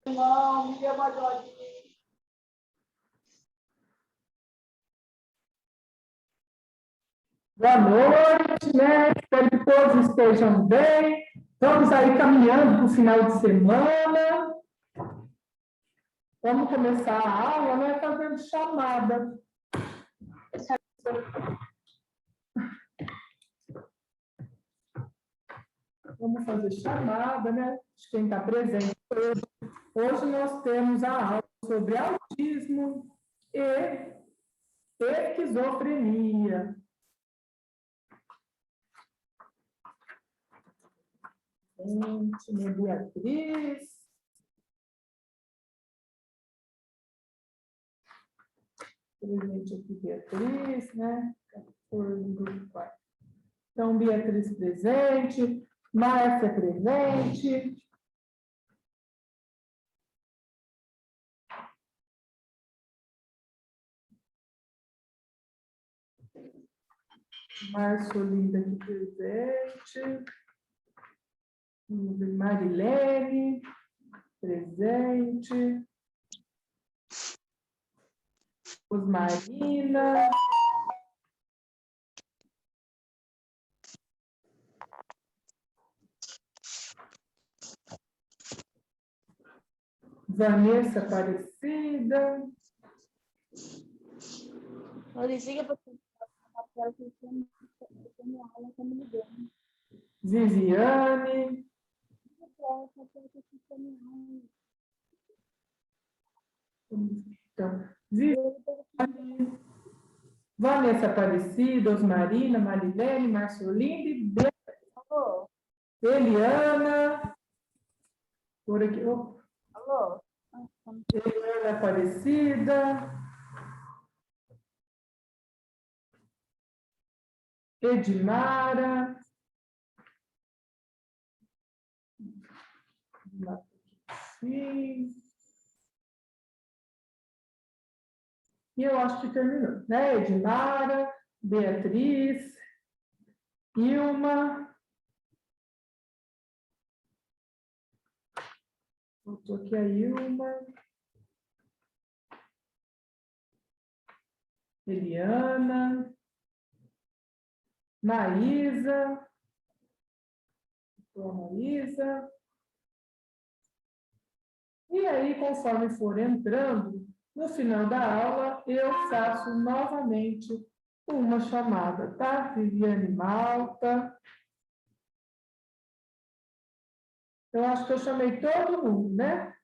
Não, me dê uma joinha. Boa noite, né? Espero que todos estejam bem. Vamos aí caminhando para o final de semana. Vamos começar a aula, né? Fazendo chamada. Vamos fazer chamada, né? De quem está presente hoje. Hoje nós temos a aula sobre autismo e esquizofrenia. Gente, minha Beatriz. Presente aqui, Beatriz, né? Então, Beatriz presente, Márcia presente. Márcio Linda aqui presente. Marilene presente. Osmarina. Vanessa Aparecida. Viviane. Então, Viviane. Vanessa Aparecida, Osmarina, Marilene, Marciolinde, Eliana. Por aqui. Oh. Alô? Eliana Aparecida. Edmara. Sim. E eu acho que terminou, né? Edmara, Beatriz, Ilma. Voltou aqui a Ilma. Eliana. Maísa. Maísa. E aí, conforme for entrando, no final da aula, eu faço novamente uma chamada, tá? Viviane Malta. Eu acho que eu chamei todo mundo, né?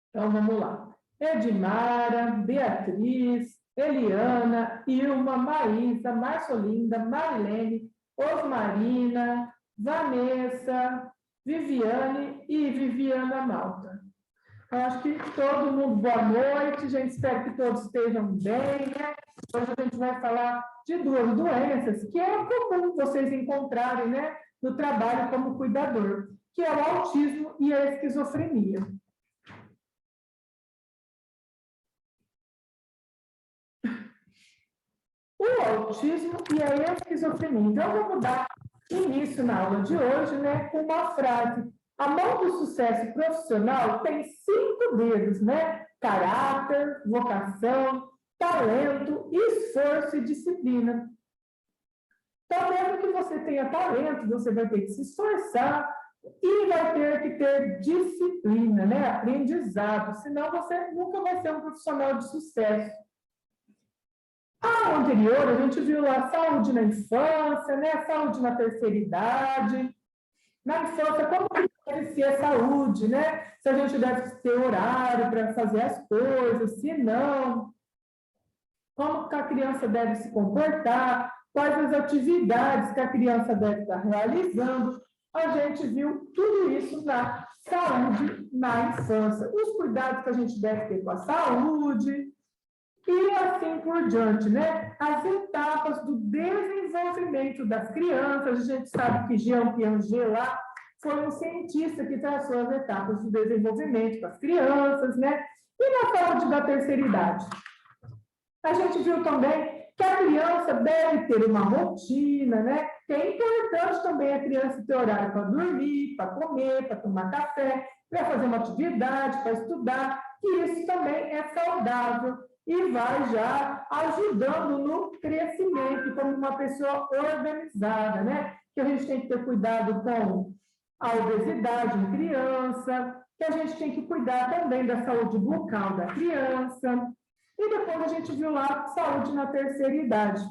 Então, vamos lá. Edmara, Beatriz, Eliana, Ilma, Maísa, Marcelinda, Marilene, Osmarina, Vanessa, Viviane e Viviana Malta. Eu acho que todo mundo, boa noite, gente, espero que todos estejam bem, né? Hoje a gente vai falar de duas doenças que é comum vocês encontrarem, né, no trabalho como cuidador, que é o autismo e a esquizofrenia. O autismo e a esquizofrenia. Então, vamos dar início na aula de hoje, né, com uma frase. A mão do sucesso profissional tem 5 dedos, né? Caráter, vocação, talento, esforço e disciplina. Então, mesmo que você tenha talento, você vai ter que se esforçar e vai ter que ter disciplina, né? Aprendizado, senão você nunca vai ser um profissional de sucesso. A aula anterior, a gente viu lá saúde na infância, né? Saúde na terceira idade. Na infância, como deve ser a saúde, né? Se a gente deve ter horário para fazer as coisas, se não, como que a criança deve se comportar, quais as atividades que a criança deve estar realizando. A gente viu tudo isso na saúde na infância. Os cuidados que a gente deve ter com a saúde e assim por diante, né? As etapas do desenvolvimento das crianças. A gente sabe que Jean Piaget lá foi um cientista que traçou as etapas do desenvolvimento das crianças, né? E na saúde da terceira idade? A gente viu também que a criança deve ter uma rotina, né? Que é importante também a criança ter horário para dormir, para comer, para tomar café, para fazer uma atividade, para estudar, que isso também é saudável e vai já ajudando no crescimento como uma pessoa organizada, né? Que a gente tem que ter cuidado com a obesidade em criança, que a gente tem que cuidar também da saúde bucal da criança. E depois a gente viu lá saúde na terceira idade.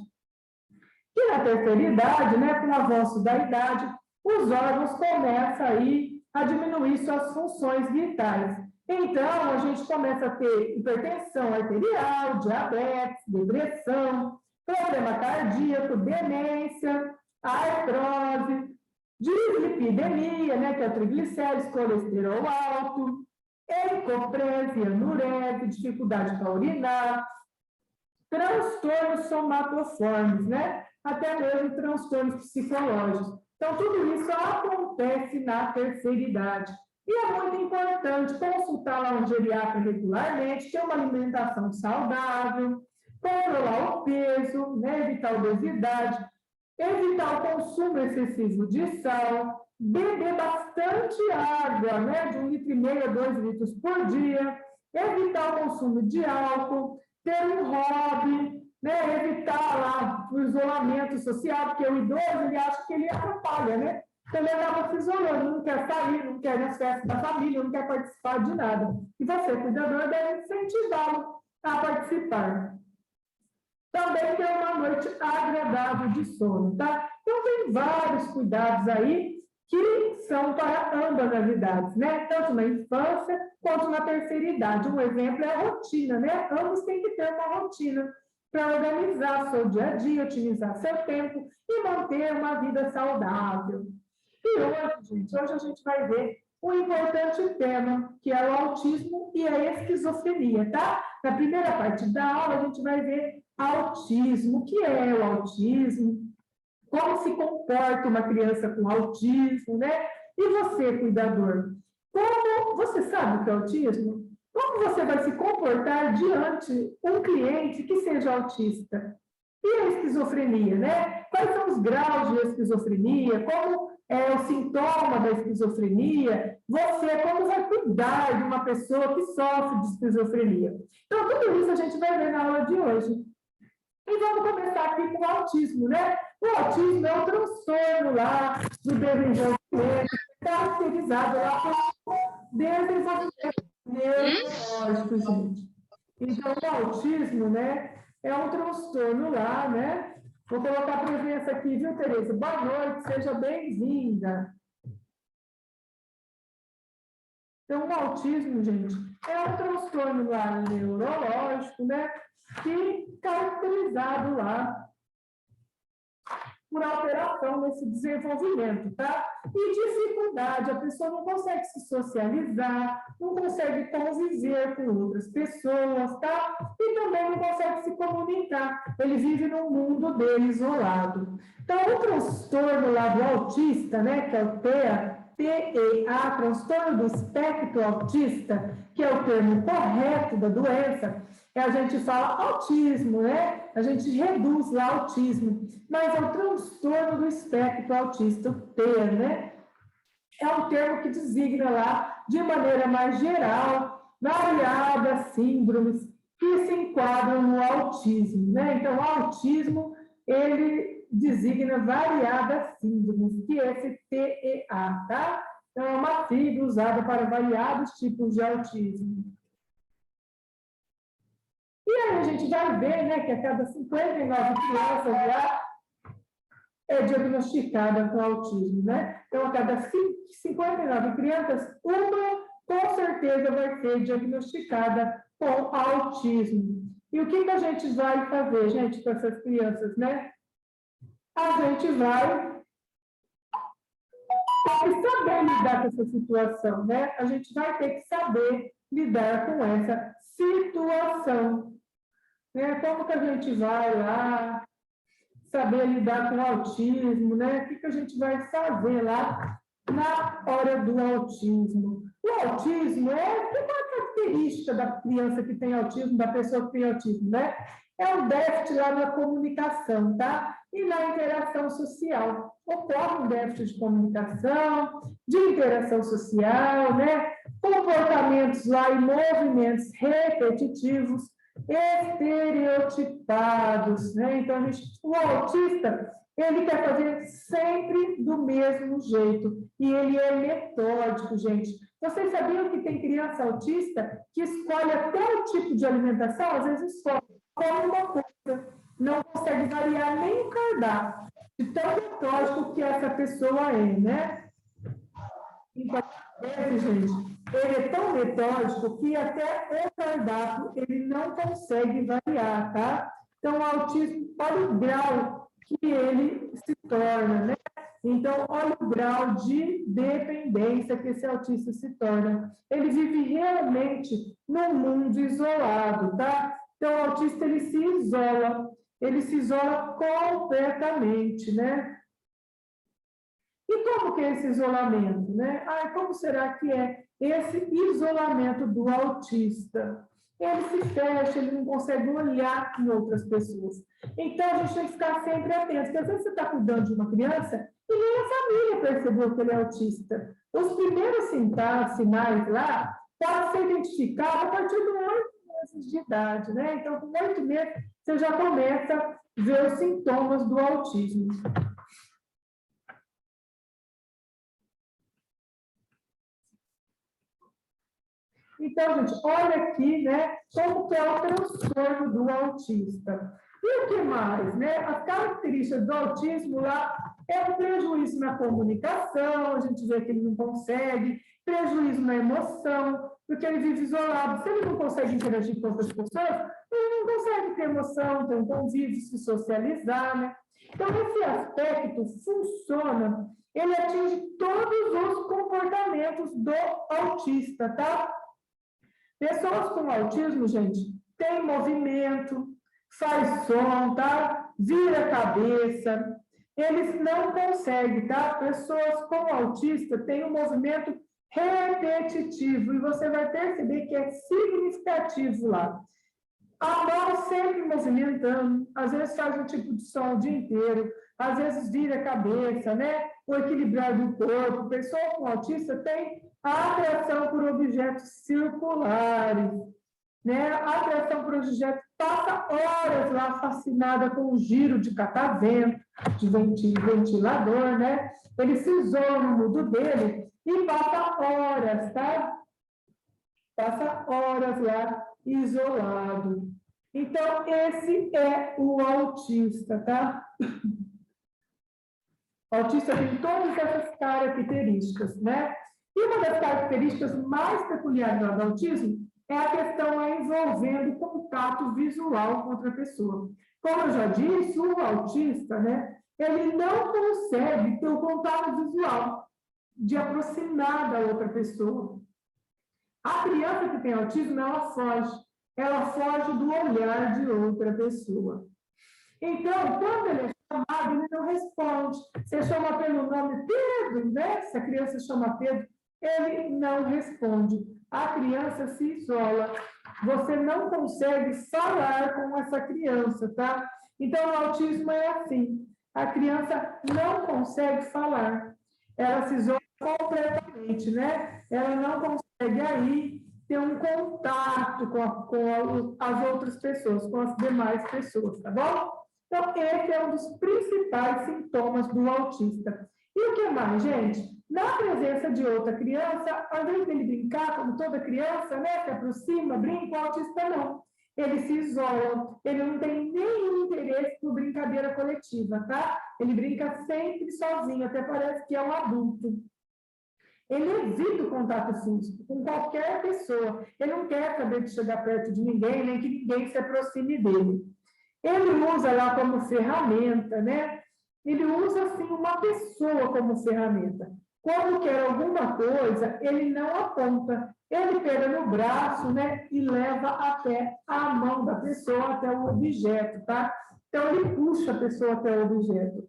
E na terceira idade, né, com o avanço da idade, os órgãos começam aí a diminuir suas funções vitais. Então, a gente começa a ter hipertensão arterial, diabetes, depressão, problema cardíaco, demência, artrose, dislipidemia, né, que é o triglicérides, colesterol alto, ericopresia, anurese, dificuldade para urinar, transtornos somatoformes, né? Até mesmo transtornos psicológicos. Então, tudo isso acontece na terceira idade. E é muito importante consultar lá um geriatra regularmente, ter uma alimentação saudável, controlar o peso, né? Evitar a obesidade, evitar o consumo excessivo de sal, beber bastante água, né? De 1,5 litro a 2 litros por dia, evitar o consumo de álcool, ter um hobby, né? Evitar lá o isolamento social, porque o idoso ele acha que ele atrapalha, né? Então ele acaba se isolando, não quer sair, não quer ir nas festas da família, não quer participar de nada. E você, cuidador, deve incentivá-lo a participar. Também ter uma noite agradável de sono, tá? Então, tem vários cuidados aí que são para ambas as idades, né? Tanto na infância quanto na terceira idade. Um exemplo é a rotina, né? Ambos têm que ter uma rotina para organizar seu dia a dia, otimizar seu tempo e manter uma vida saudável. E hoje a gente vai ver um importante tema, que é o autismo e a esquizofrenia, tá? Na primeira parte da aula, a gente vai ver autismo. O que é o autismo? Como se comporta uma criança com autismo, né? E você, cuidador, como você sabe o que é autismo? Como você vai se comportar diante de um cliente que seja autista? E a esquizofrenia, né? Quais são os graus de esquizofrenia? Como é o sintoma da esquizofrenia? Você, como vai cuidar de uma pessoa que sofre de esquizofrenia? Então, tudo isso a gente vai ver na aula de hoje. E vamos começar aqui com o autismo, né? O autismo é um transtorno lá do desenvolvimento, caracterizado lá pelo desenvolvimento neurológico, gente. Então, o autismo, né, é um transtorno lá, né? Vou colocar a presença aqui, viu, Tereza? Boa noite, seja bem-vinda. Então, o autismo, gente, é um transtorno lá neurológico, né? Que caracterizado lá por alteração nesse desenvolvimento, tá? E dificuldade, a pessoa não consegue se socializar, não consegue conviver com outras pessoas, tá? E também não consegue se comunicar, ele vive num mundo dele isolado. Então, o transtorno lá do autista, né, que é o TEA, transtorno do espectro autista, que é o termo correto da doença, a gente fala autismo, né? A gente reduz lá autismo, mas é o transtorno do espectro autista, o TEA, né? É um termo que designa lá, de maneira mais geral, variadas síndromes que se enquadram no autismo, né? Então, o autismo, ele designa variadas síndromes, que é esse TEA, tá? Então, é uma sigla usada para variados tipos de autismo. E aí a gente vai ver, né, que a cada 59 crianças já é diagnosticada com autismo, né? Então, a cada 59 crianças, uma com certeza vai ser diagnosticada com autismo. E o que a gente vai fazer, gente, com essas crianças, né? A gente vai ter que saber lidar com essa situação, né? A gente vai ter que saber lidar com essa situação. Né? Como que a gente vai lá saber lidar com o autismo, né? O que a gente vai fazer lá na hora do autismo? O autismo é uma característica da criança que tem autismo, da pessoa que tem autismo, né? é um déficit lá na comunicação, tá? E na interação social. Ocorre um déficit de comunicação, de interação social, né? Comportamentos lá e movimentos repetitivos, estereotipados, né? Então, o autista, ele quer fazer sempre do mesmo jeito, e ele é metódico, gente. Vocês sabiam que tem criança autista que escolhe até o tipo de alimentação? Às vezes escolhe uma coisa, não consegue variar nem o cardápio, de tão metódico que essa pessoa é, né? Então, gente, ele é tão metódico que até o cardápio ele não consegue variar, tá? Então, o autismo, olha o grau que ele se torna, né? Então, olha o grau de dependência que esse autista se torna. Ele vive realmente num mundo isolado, tá? Então, o autista, ele se isola completamente, né? E como que é esse isolamento, né? Como será que é esse isolamento do autista? Ele se fecha, ele não consegue olhar em outras pessoas. Então, a gente tem que ficar sempre atento, porque às vezes você está cuidando de uma criança e nem a família percebeu que ele é autista. Os primeiros sinais lá podem ser identificados a partir de 8 meses de idade, né? Então, com 8 meses, você já começa a ver os sintomas do autismo. Então, gente, olha aqui, né, como que é o transtorno do autista. E o que mais, né? As características do autismo lá é um prejuízo na comunicação, a gente vê que ele não consegue, prejuízo na emoção, porque ele vive isolado. Se ele não consegue interagir com outras pessoas, ele não consegue ter emoção, ter um convívio, se socializar, né? Então, esse aspecto funciona, ele atinge todos os comportamentos do autista, tá? Pessoas com autismo, gente, tem movimento, faz som, tá? Vira a cabeça. Eles não conseguem, tá? Pessoas com autista têm um movimento repetitivo e você vai perceber que é significativo lá. A mão sempre movimentando, às vezes faz um tipo de som o dia inteiro, às vezes vira a cabeça, né? O equilibrar do corpo. Pessoa com autista tem a atração por objetos circulares, né? A atração por objetos passa horas lá fascinada com o giro de catavento, de ventilador, né? Ele se isola no mundo dele e passa horas, tá? Passa horas lá isolado. Então, esse é o autista, tá? O autista tem todas essas características, né? E uma das características mais peculiares do autismo é a questão envolvendo contato visual com outra pessoa. Como eu já disse, o autista, né, ele não consegue ter o contato visual de aproximar da outra pessoa. A criança que tem autismo, ela foge do olhar de outra pessoa. Então, quando ele é chamado, ele não responde. Você chama pelo nome Pedro, né? Se a criança chama Pedro, ele não responde. A criança se isola. Você não consegue falar com essa criança, tá? Então, o autismo é assim. A criança não consegue falar. Ela se isola completamente, né? Ela não consegue aí ter um contato com as outras pessoas, com as demais pessoas, tá bom? Então, esse é um dos principais sintomas do autista. E o que mais, gente? Na presença de outra criança, ao invés dele brincar, como toda criança, né, se aproxima, brinca, o autista não. Ele se isola, ele não tem nenhum interesse por brincadeira coletiva, tá? Ele brinca sempre sozinho, até parece que é um adulto. Ele evita o contato físico com qualquer pessoa. Ele não quer saber de chegar perto de ninguém, nem que ninguém se aproxime dele. Ele usa lá como ferramenta, né? Ele usa, assim, uma pessoa como ferramenta. Quando quer alguma coisa, ele não aponta. Ele pega no braço, né? E leva até a mão da pessoa, até o objeto, tá? Então, ele puxa a pessoa até o objeto.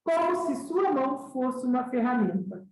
Como se sua mão fosse uma ferramenta.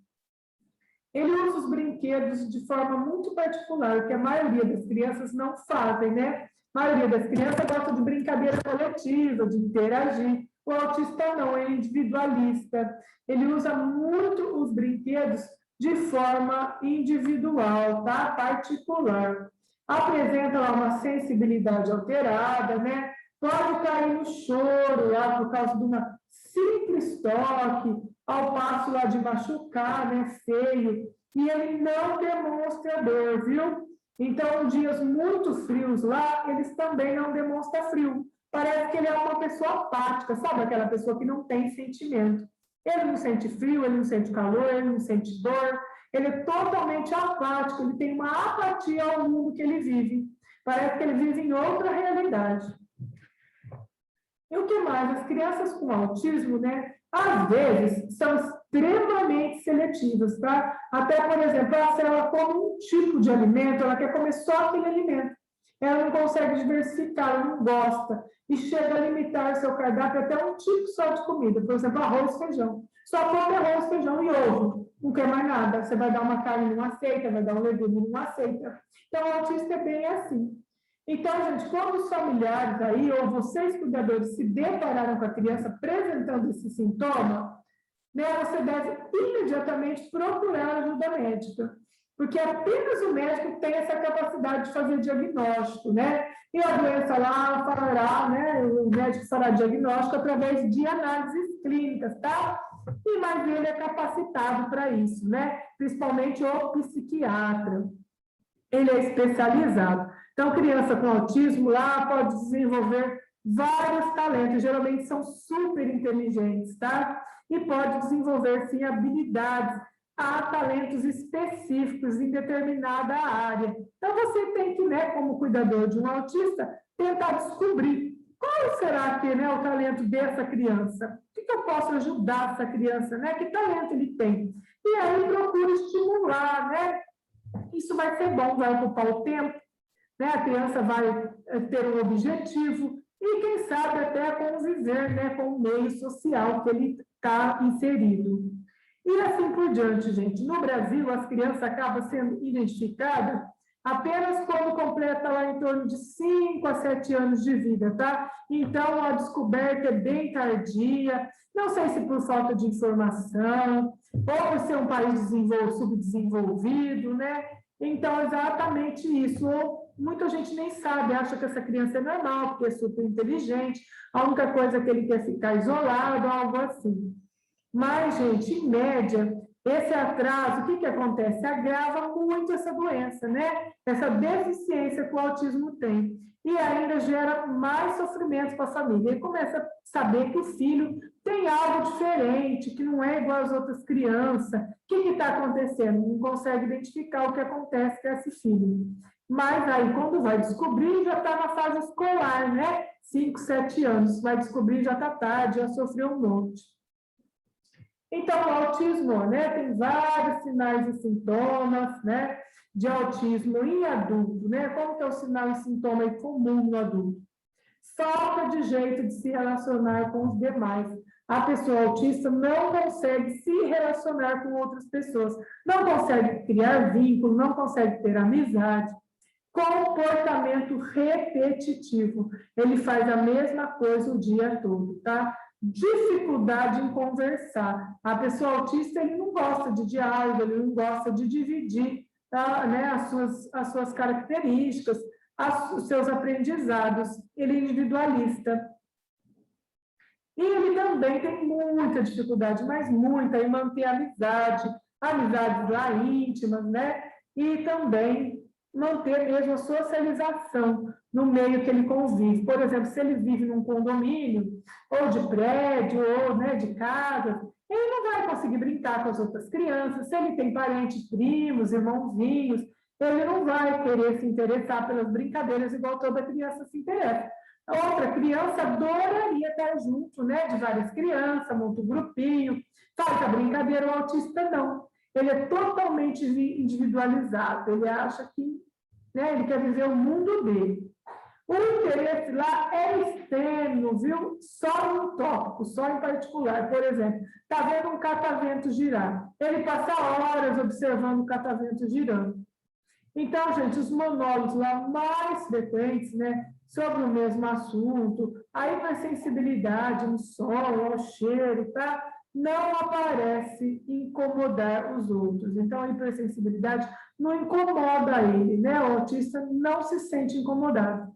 Ele usa os brinquedos de forma muito particular, que a maioria das crianças não fazem, né? A maioria das crianças gosta de brincadeira coletiva, de interagir. O autista não, é individualista. Ele usa muito os brinquedos de forma individual, tá? Particular. Apresenta lá uma sensibilidade alterada, né? Pode cair no choro lá por causa de uma simples toque, ao passo lá de machucar, né? Feio. E ele não demonstra dor, viu? Então, em dias muito frios lá, eles também não demonstram frio. Parece que ele é uma pessoa apática, sabe? Aquela pessoa que não tem sentimento. Ele não sente frio, ele não sente calor, ele não sente dor. Ele é totalmente apático, ele tem uma apatia ao mundo que ele vive. Parece que ele vive em outra realidade. E o que mais? As crianças com autismo, né? Às vezes, são extremamente seletivas, tá? Até, por exemplo, se ela come um tipo de alimento, ela quer comer só aquele alimento. Ela não consegue diversificar, ela não gosta. E chega a limitar seu cardápio até um tipo só de comida. Por exemplo, arroz e feijão. Só come arroz, feijão e ovo. Não quer mais nada. Você vai dar uma carne, não aceita. Vai dar um legume, não aceita. Então, o autista é bem assim. Então, gente, quando os familiares aí, ou vocês cuidadores, se depararam com a criança apresentando esse sintoma, né, você deve imediatamente procurar ajuda médica, porque apenas o médico tem essa capacidade de fazer diagnóstico, né? E a doença lá fará, né? O médico fará diagnóstico através de análises clínicas, tá? E mas ele é capacitado para isso, né? Principalmente o psiquiatra. Ele é especializado. Então, criança com autismo lá pode desenvolver vários talentos, geralmente são super inteligentes, tá? E pode desenvolver, sim, habilidades, há talentos específicos em determinada área. Então, você tem que, né, como cuidador de um autista, tentar descobrir qual será que, né, o talento dessa criança. O que eu posso ajudar essa criança, né? Que talento ele tem? E aí, procura estimular, né? Isso vai ser bom, vai ocupar o tempo, né? A criança vai ter um objetivo e, quem sabe, até conviver, né, com o meio social que ele está inserido. E assim por diante, gente. No Brasil, as crianças acabam sendo identificadas apenas quando completa lá em torno de 5 a 7 anos de vida, tá? Então, a descoberta é bem tardia, não sei se por falta de informação, ou por ser um país subdesenvolvido, né? Então, exatamente isso. Ou muita gente nem sabe, acha que essa criança é normal, porque é super inteligente, a única coisa é que ele quer ficar isolado, algo assim. Mas, gente, em média, esse atraso, o que acontece? Agrava muito essa doença, né? Essa deficiência que o autismo tem. E ainda gera mais sofrimento para a família. Ele começa a saber que o filho tem algo diferente, que não é igual às outras crianças. O que está acontecendo? Não consegue identificar o que acontece com esse filho. Mas aí, quando vai descobrir, já está na fase escolar, né? 5, 7 anos. Vai descobrir, já está tarde, já sofreu um monte. Então, o autismo, né, tem vários sinais e sintomas, né, de autismo em adulto, né? Como que é o sinal e sintoma comum no adulto? Falta de jeito de se relacionar com os demais. A pessoa autista não consegue se relacionar com outras pessoas, não consegue criar vínculo, não consegue ter amizade. Comportamento repetitivo. Ele faz a mesma coisa o dia todo, tá? Dificuldade em conversar. A pessoa autista, ele não gosta de diálogo, ele não gosta de dividir, tá, né, as suas características, os seus aprendizados. Ele é individualista. E ele também tem muita dificuldade, mas muita, em manter amizades lá íntimas, né? E também manter mesmo a socialização no meio que ele convive. Por exemplo, se ele vive num condomínio, ou de prédio, ou, né, de casa, ele não vai conseguir brincar com as outras crianças. Se ele tem parentes, primos, irmãozinhos, ele não vai querer se interessar pelas brincadeiras igual toda criança se interessa. A outra criança adoraria estar junto, né, de várias crianças, monta um grupinho, faz a brincadeira. O autista não. Ele é totalmente individualizado, ele acha que, né, ele quer viver o mundo dele. O interesse lá é externo, viu? Só em um tópico, só em particular. Por exemplo, está vendo um catavento girar. Ele passa horas observando o catavento girando. Então, gente, os monólogos lá mais frequentes, né, sobre o mesmo assunto, a hipersensibilidade no som, ao cheiro, tá? Não aparece incomodar os outros. Então, a hipersensibilidade não incomoda ele, né? O autista não se sente incomodado.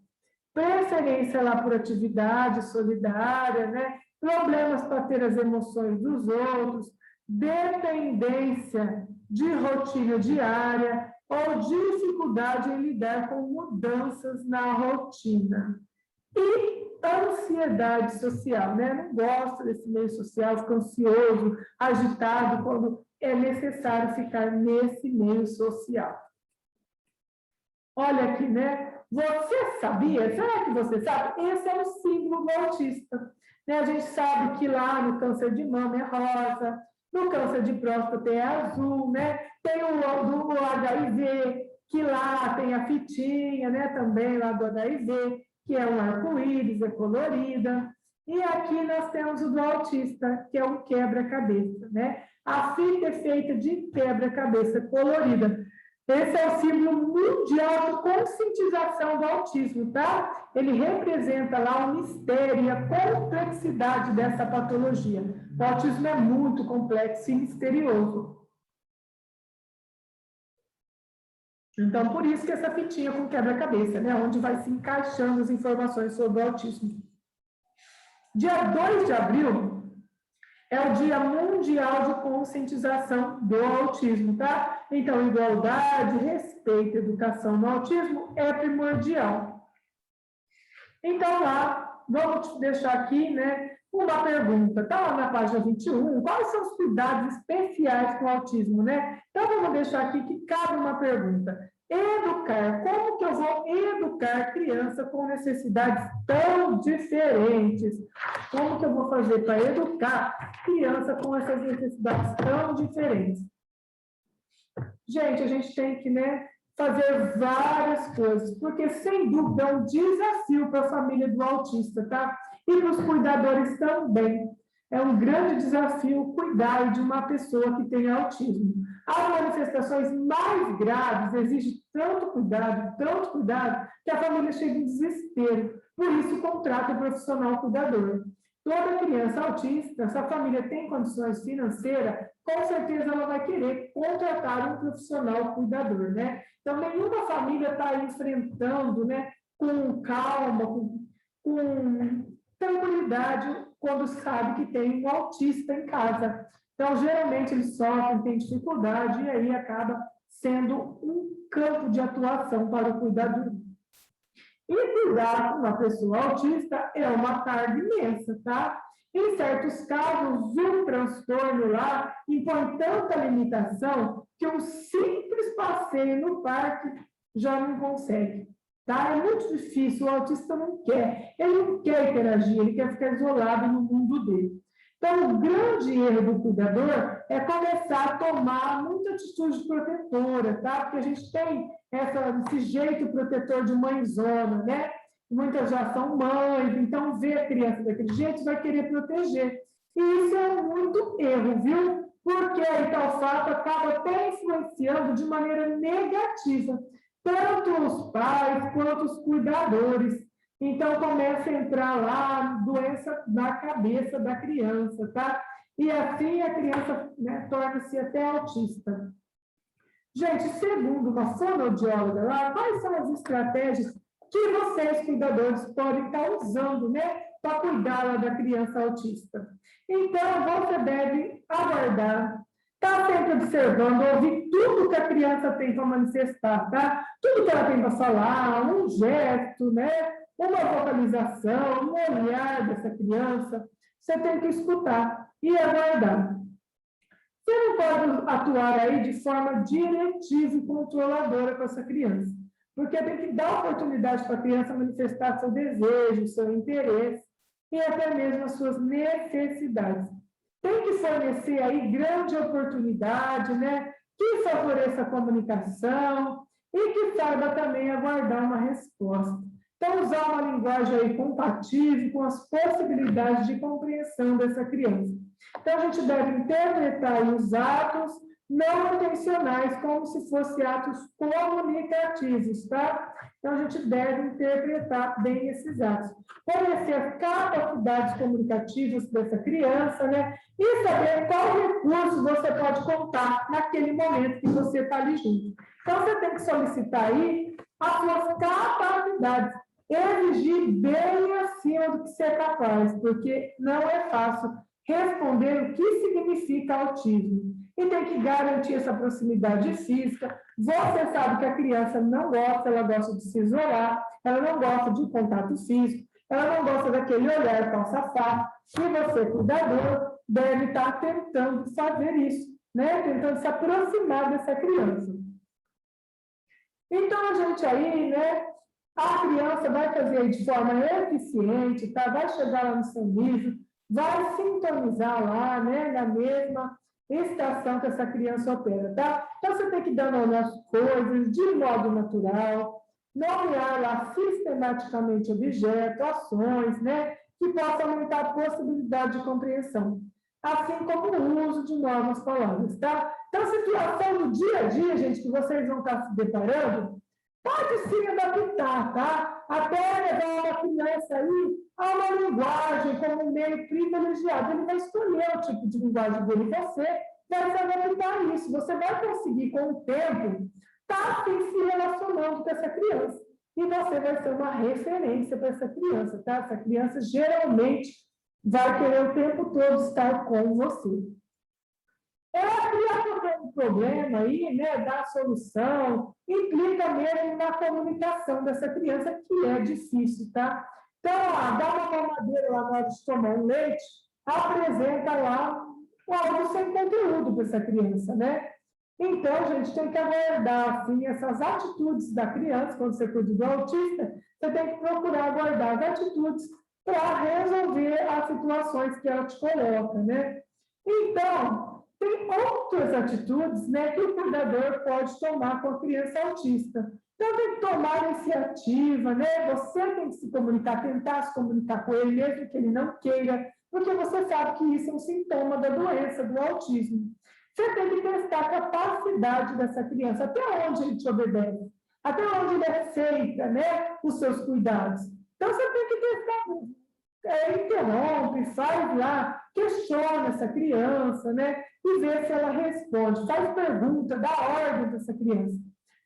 Preferência lá por atividade solidária, né? Problemas para ter as emoções dos outros, dependência de rotina diária ou dificuldade em lidar com mudanças na rotina. E ansiedade social, né? Não gosto desse meio social, fico ansioso, agitado quando é necessário ficar nesse meio social. Olha aqui, né? Você sabia? Será que você sabe? Esse é o símbolo do autista. Né? A gente sabe que lá no câncer de mama é rosa, no câncer de próstata é azul, né? Tem o do HIV, que lá tem a fitinha, né? Também lá do HIV, que é um arco-íris, é colorida. E aqui nós temos o do autista, que é um quebra-cabeça, né? A fita é feita de quebra-cabeça colorida. Esse é o símbolo mundial de conscientização do autismo, tá? Ele representa lá o mistério e a complexidade dessa patologia. O autismo é muito complexo e misterioso. Então, por isso que essa fitinha com quebra-cabeça, né? Onde vai se encaixando as informações sobre o autismo. Dia 2 de abril é o Dia Mundial de Conscientização do Autismo, tá? Então, igualdade, respeito, educação no autismo é primordial. Então, lá, vamos deixar aqui, né, uma pergunta. Está lá na página 21, quais são os cuidados especiais com o autismo, né? Então, vamos deixar aqui que cabe uma pergunta. Educar, como que eu vou educar criança com necessidades tão diferentes? Como que eu vou fazer para educar criança com essas necessidades tão diferentes? Gente, a gente tem que, né, fazer várias coisas, porque, sem dúvida, é um desafio para a família do autista, tá? E para os cuidadores também. É um grande desafio cuidar de uma pessoa que tem autismo. As manifestações mais graves exigem tanto cuidado, que a família chega em desespero. Por isso, contrata um profissional cuidador. Toda criança autista, se a família tem condições financeiras, com certeza ela vai querer contratar um profissional cuidador, né? Então, nenhuma família está enfrentando, né, com calma, com tranquilidade, quando sabe que tem um autista em casa. Então, geralmente, eles sofrem, têm dificuldade, e aí acaba sendo um campo de atuação para o cuidador. E cuidar com uma pessoa autista é uma carga imensa, tá? Em certos casos, o transtorno lá impõe tanta limitação que um simples passeio no parque já não consegue. Tá? É muito difícil, o autista não quer. Ele não quer interagir, ele quer ficar isolado no mundo dele. Então, o grande erro do cuidador é começar a tomar muita atitude protetora, tá? Porque a gente tem esse jeito protetor de mãezona, né? Muitas já são mães, então ver a criança daquele jeito vai querer proteger. E isso é muito erro, viu? Porque aí tal fato acaba até influenciando de maneira negativa tanto os pais quanto os cuidadores. Então, começa a entrar lá doença na cabeça da criança, tá? E assim a criança, né, torna-se até autista. Gente, segundo uma fonoaudióloga lá, quais são as estratégias que vocês, cuidadores, podem estar usando, né, para cuidar lá da criança autista? Então, você deve aguardar, estar sempre observando, ouvir tudo que a criança tem para manifestar, tá? Tudo que ela tem para falar, um gesto, né? Uma vocalização, um olhar dessa criança, você tem que escutar e aguardar. Você não pode atuar aí de forma diretiva e controladora com essa criança, porque tem que dar oportunidade para a criança manifestar seu desejo, seu interesse e até mesmo as suas necessidades. Tem que fornecer aí grande oportunidade, né? Que favoreça a comunicação e que saiba também aguardar uma resposta. Então, usar uma linguagem aí compatível com as possibilidades de compreensão dessa criança. Então, a gente deve interpretar os atos não intencionais como se fossem atos comunicativos, tá? Então, a gente deve interpretar bem esses atos. Conhecer as capacidades comunicativas dessa criança, né? E saber qual recurso você pode contar naquele momento que você está ali junto. Então, você tem que solicitar aí as suas capacidades, exigir bem acima do que você é capaz, porque não é fácil responder o que significa autismo. E tem que garantir essa proximidade física. Você sabe que a criança não gosta, ela gosta de se isolar, ela não gosta de contato físico, ela não gosta daquele olhar falsa-face. E você, cuidador, deve estar tentando fazer isso, né? Tentando se aproximar dessa criança. Então, a gente aí, né? A criança vai fazer de forma eficiente, tá? Vai chegar lá no seu nível, vai sintonizar lá, né? Na mesma estação que essa criança opera, tá? Então, você tem que dar nome às coisas de modo natural, nomear lá sistematicamente objetos, ações, né? Que possam aumentar a possibilidade de compreensão, assim como o uso de novas palavras, tá? Então, situação do dia a dia, gente, que vocês vão estar se deparando, pode sim adaptar, tá? Até levar uma criança aí a uma linguagem como um meio privilegiado. Ele vai escolher o tipo de linguagem dele. Você vai se adaptar a isso. Você vai conseguir, com o tempo, estar se relacionando com essa criança. E você vai ser uma referência para essa criança, tá? Essa criança geralmente vai querer o tempo todo estar com você. Criar um problema aí, né, dar solução, implica mesmo na comunicação dessa criança, que é difícil, tá? Então, dá uma mamadeira lá na hora de tomar um leite, apresenta lá algo sem conteúdo para essa criança, né? Então, gente, tem que aguardar, assim, essas atitudes da criança, quando você cuida do autista, você tem que procurar aguardar as atitudes para resolver as situações que ela te coloca, né? Então, tem outras atitudes, né, que o cuidador pode tomar com a criança autista. Então, tem que tomar iniciativa, né? Você tem que se comunicar, tentar se comunicar com ele, mesmo que ele não queira, porque você sabe que isso é um sintoma da doença, do autismo. Você tem que testar a capacidade dessa criança, até onde ele te obedece, até onde ele aceita, né, os seus cuidados. Então, você tem que testar, interrompe, faz lá, questiona essa criança, né, e vê se ela responde, faz pergunta, dá ordem para essa criança.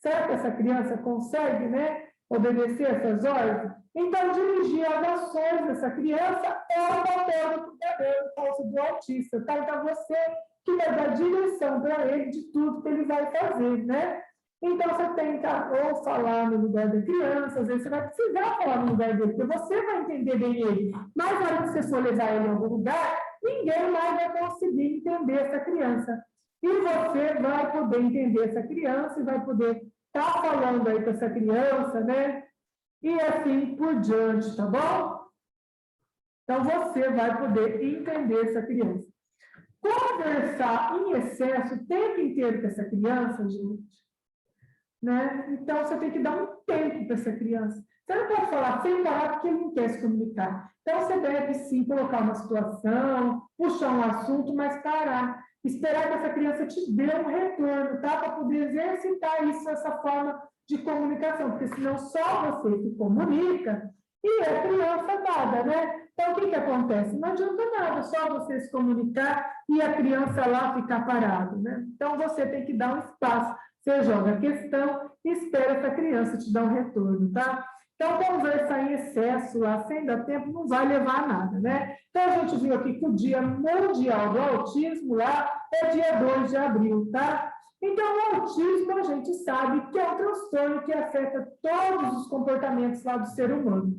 Será que essa criança consegue, né, obedecer essas ordens? Então, dirigir as ações dessa criança é o papel do cuidador, no caso do autista, tá? Então, você que vai dar direção para ele de tudo que ele vai fazer, né? Então, você tem que ou falar no lugar da criança, às vezes você vai precisar falar no lugar dele, porque você vai entender bem ele. Mas na hora que você for levar ele em algum lugar, ninguém mais vai conseguir entender essa criança. E você vai poder entender essa criança e vai poder estar falando aí com essa criança, né? E assim por diante, tá bom? Então, você vai poder entender essa criança. Conversar em excesso o tempo inteiro com essa criança, gente, né? Então, você tem que dar um tempo para essa criança. Você não pode falar sem parar porque ele não quer se comunicar. Então, você deve, sim, colocar uma situação, puxar um assunto, mas parar. Esperar que essa criança te dê um retorno, tá? Para poder exercitar isso, essa forma de comunicação. Porque senão só você se comunica e a criança nada, né? Então, o que acontece? Não adianta nada, só você se comunicar e a criança lá ficar parada, né? Então, você tem que dar um espaço. Você joga a questão e espera essa criança te dar um retorno, tá? Então, conversar em excesso lá, sem dar tempo, não vai levar a nada, né? Então, a gente viu aqui que o Dia Mundial do Autismo lá é dia 2 de abril, tá? Então, o autismo, a gente sabe que é um transtorno que afeta todos os comportamentos lá do ser humano.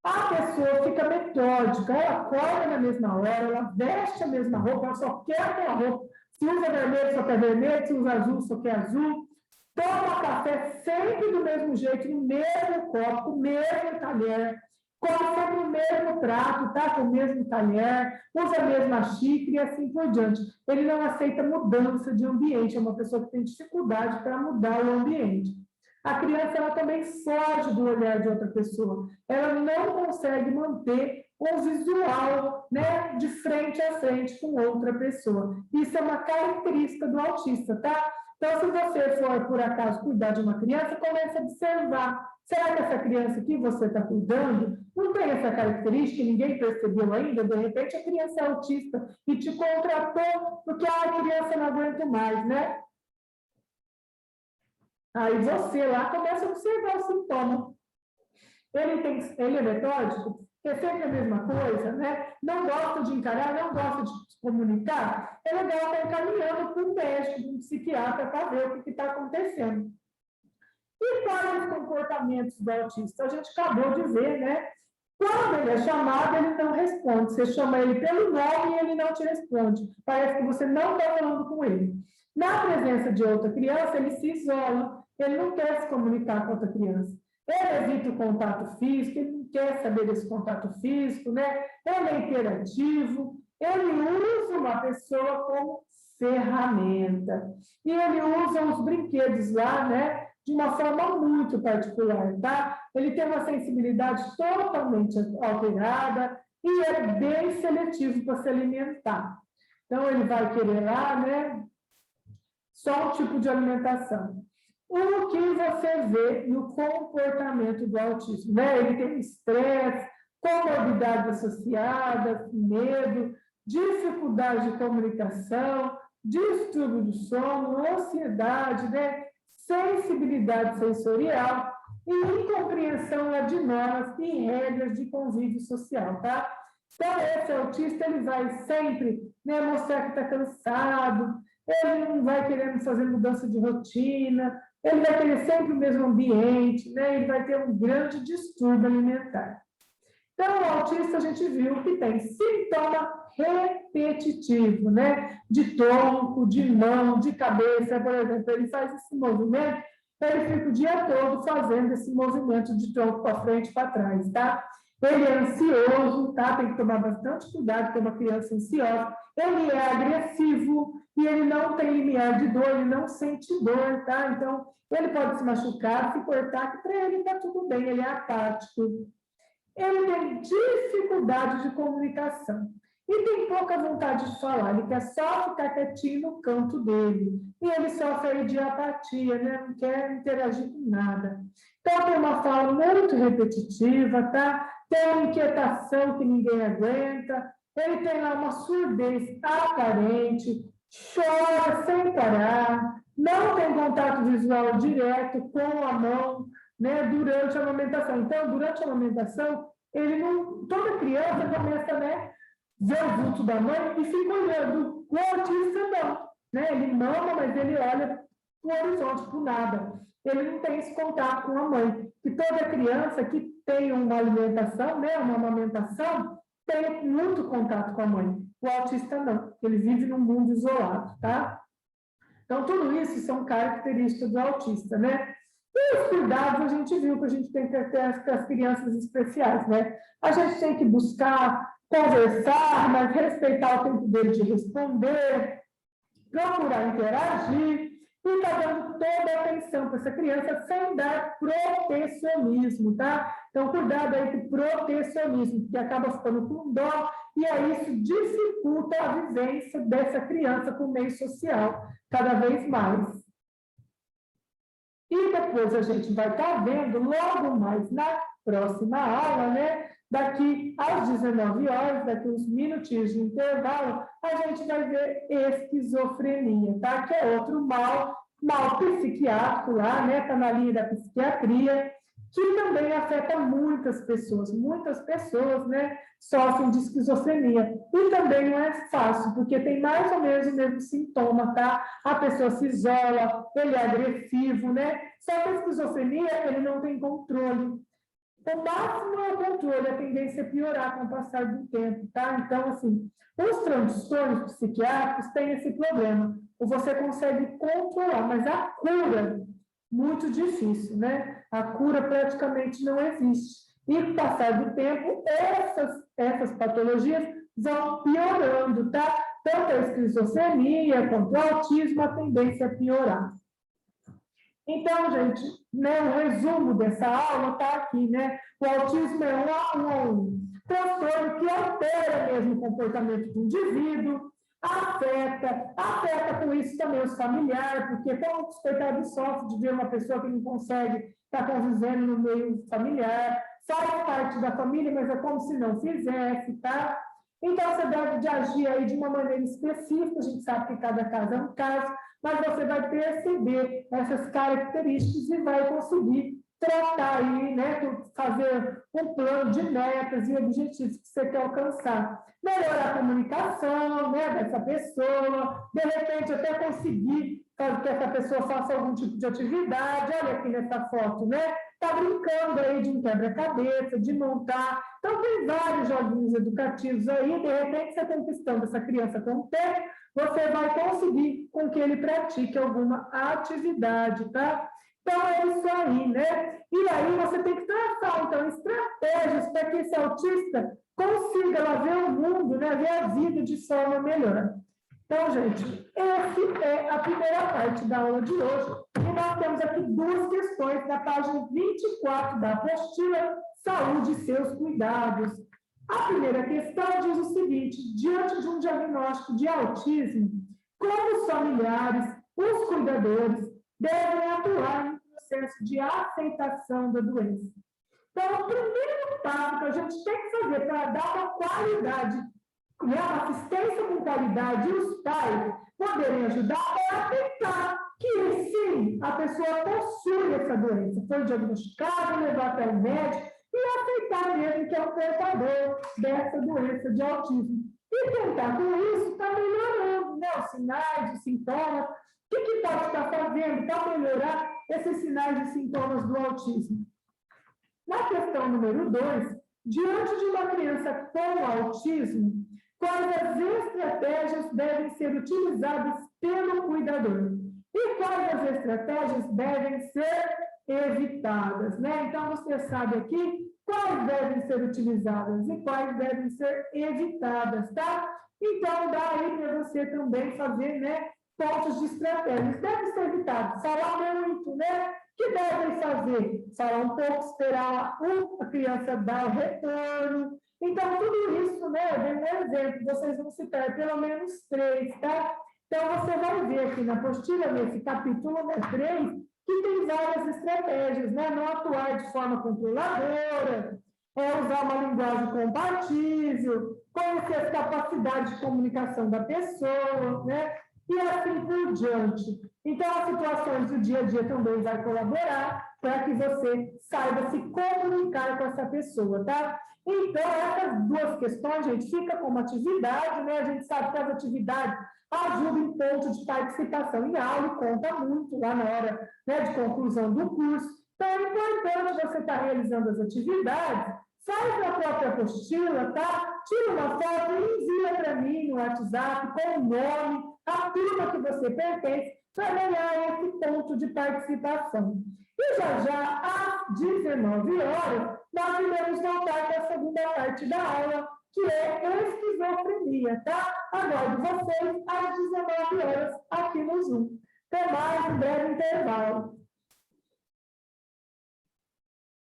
A pessoa fica metódica, ela acorda na mesma hora, ela veste a mesma roupa, ela só quer aquela roupa. Se usa vermelho, só quer vermelho, se usa azul, só quer azul. Toma café sempre do mesmo jeito, no mesmo copo, com o mesmo talher. Come sempre o mesmo prato, tá? Com o mesmo talher, usa a mesma xícara e assim por diante. Ele não aceita mudança de ambiente, é uma pessoa que tem dificuldade para mudar o ambiente. A criança ela também foge do olhar de outra pessoa. Ela não consegue manter um visual, né, de frente a frente com outra pessoa. Isso é uma característica do autista, tá? Então, se você for, por acaso, cuidar de uma criança, comece a observar. Será que essa criança que você está cuidando não tem essa característica, ninguém percebeu ainda? De repente, a criança é autista e te contratou porque a criança não aguenta mais, né? Aí você lá começa a observar o sintoma. Ele é metódico? É sempre a mesma coisa, né? Não gosta de encarar, não gosta de se comunicar. É legal estar encaminhando para um médico, para um psiquiatra, para ver o que está acontecendo. E quais os comportamentos do autista? A gente acabou de ver, né? Quando ele é chamado, ele não responde. Você chama ele pelo nome e ele não te responde. Parece que você não está falando com ele. Na presença de outra criança, ele se isola. Ele não quer se comunicar com outra criança. Ele evita o contato físico, ele não quer saber desse contato físico, né? Ele é interativo, ele usa uma pessoa como ferramenta. E ele usa os brinquedos lá, né? De uma forma muito particular, tá? Ele tem uma sensibilidade totalmente alterada e é bem seletivo para se alimentar. Então, ele vai querer lá, né? Só um tipo de alimentação. O que você vê no comportamento do autismo, né? Ele tem estresse, comorbidades associadas, medo, dificuldade de comunicação, distúrbio do sono, ansiedade, né? Sensibilidade sensorial e incompreensão de normas e regras de convívio social, tá? Então, esse autista, ele vai sempre, né, mostrar que está cansado, ele não vai querendo fazer mudança de rotina, ele vai querer sempre o mesmo ambiente, né? Ele vai ter um grande distúrbio alimentar. Então, o autista, a gente viu que tem sintoma repetitivo, né? De tronco, de mão, de cabeça, por exemplo. Ele faz esse movimento, ele fica o dia todo fazendo esse movimento de tronco para frente e para trás, tá? Ele é ansioso, tá? Tem que tomar bastante cuidado com uma criança ansiosa. Ele é agressivo e ele não tem limiar de dor, ele não sente dor, tá? Então, ele pode se machucar, se cortar, que para ele está tudo bem, ele é apático. Ele tem dificuldade de comunicação e tem pouca vontade de falar, ele quer só ficar quietinho no canto dele. E ele sofre de apatia, né? Não quer interagir com nada. Então, tem uma fala muito repetitiva, tá? Tem uma inquietação que ninguém aguenta, ele tem lá uma surdez aparente, chora sem parar, não tem contato visual direto com a mão, né, durante a amamentação. Então, durante a amamentação, ele não, toda criança começa, né, ver o vulto da mãe e fica olhando. O autista não, né? Ele mama, mas ele olha para o horizonte, para o nada. Ele não tem esse contato com a mãe. E toda criança que tem uma alimentação, né, uma amamentação, tem muito contato com a mãe. O autista não, ele vive num mundo isolado, tá? Então, tudo isso são características do autista, né? E os cuidados, a gente viu que a gente tem que ter com as crianças especiais, né? A gente tem que buscar conversar, mas respeitar o tempo dele de responder, procurar interagir e estar dando toda a atenção para essa criança sem dar protecionismo, tá? Então, cuidado aí com o protecionismo, que acaba ficando com dó, e aí isso dificulta a vivência dessa criança com o meio social cada vez mais. E depois a gente vai estar vendo, logo mais na próxima aula, né? Daqui às 19 horas, daqui uns minutinhos de intervalo, a gente vai ver esquizofrenia, tá? Que é outro mal psiquiátrico lá, né? Está na linha da psiquiatria, que também afeta muitas pessoas, né? Sofrem de esquizofrenia. E também não é fácil, porque tem mais ou menos o mesmo sintoma, tá? A pessoa se isola, ele é agressivo, né? Só que a esquizofrenia, ele não tem controle. O máximo é o controle, a tendência é piorar com o passar do tempo, tá? Então, assim, os transtornos psiquiátricos têm esse problema. Você consegue controlar, mas a cura, muito difícil, né? A cura praticamente não existe. E com o passar do tempo, essas patologias vão piorando, tá? Tanto a esquizofrenia quanto o autismo, a tendência é piorar. Então, gente, né, o resumo dessa aula está aqui, né? O autismo é um transtorno que altera mesmo o comportamento do indivíduo, afeta com isso também os familiares, porque como os coitados sofrem de ver uma pessoa que não consegue estar convivendo no meio familiar, faz parte da família, mas é como se não fizesse, tá? Então, você deve de agir aí de uma maneira específica, a gente sabe que cada caso é um caso, mas você vai perceber essas características e vai conseguir tratar aí, né, fazer um plano de metas e objetivos que você quer alcançar. Melhorar a comunicação, né, dessa pessoa, de repente até conseguir que essa pessoa faça algum tipo de atividade. Olha aqui nessa foto, né? Está brincando aí de um quebra-cabeça, de montar. Então, tem vários joguinhos educativos aí, de repente você conquistando essa criança com o tempo, você vai conseguir com que ele pratique alguma atividade, tá? Então, é isso aí, né? E aí você tem que traçar, então, estratégias para que esse autista consiga lá ver o mundo, né? Ver a vida de forma melhor. Então, gente, essa é a primeira parte da aula de hoje. E nós temos aqui duas questões na página 24 da apostila Saúde e seus cuidados. A primeira questão diz o seguinte: diante de um diagnóstico de autismo, como os familiares, os cuidadores, devem atuar no processo de aceitação da doença. Então, o primeiro passo que a gente tem que fazer para dar uma qualidade, né, uma assistência com qualidade e os pais poderem ajudar é aceitar que, sim, a pessoa possui essa doença, foi diagnosticada, levar até o médico e aceitar mesmo que é o portador dessa doença de autismo. E tentar com isso estar melhorando, né, os sinais, os sintomas. O que pode estar fazendo para melhorar esses sinais e sintomas do autismo? Na questão número 2, diante de uma criança com autismo, quais as estratégias devem ser utilizadas pelo cuidador? E quais as estratégias devem ser evitadas, né? Então, você sabe aqui quais devem ser utilizadas e quais devem ser evitadas, tá? Então, dá aí para você também fazer, né, pontos de estratégias. Deve ser evitado falar muito, né? Que devem fazer? Falar um pouco, esperar a criança dar o retorno. Então, tudo isso, né, eu dei um exemplo, vocês vão citar pelo menos 3, tá? Então, você vai ver aqui na apostila, nesse capítulo, né, 3, que tem várias estratégias, né? Não atuar de forma controladora, usar uma linguagem compatível, conhecer as capacidades de comunicação da pessoa, né? E assim por diante. Então, as situações do dia a dia também vai colaborar para que você saiba se comunicar com essa pessoa, tá? Então, essas duas questões, gente, fica como atividade, né? A gente sabe que as atividades ajudam em ponto de participação em aula e conta muito lá na hora, né, de conclusão do curso. Então, é importante você estar realizando as atividades, faz na própria apostila, tá? Tira uma foto e envia para mim no WhatsApp com o nome, a turma que você pertence, para ganhar esse ponto de participação. E já às 19 horas, nós iremos voltar para a segunda parte da aula, que é esquizofrenia, tá? Aguardo vocês às 19 horas aqui no Zoom. Até mais, um breve intervalo.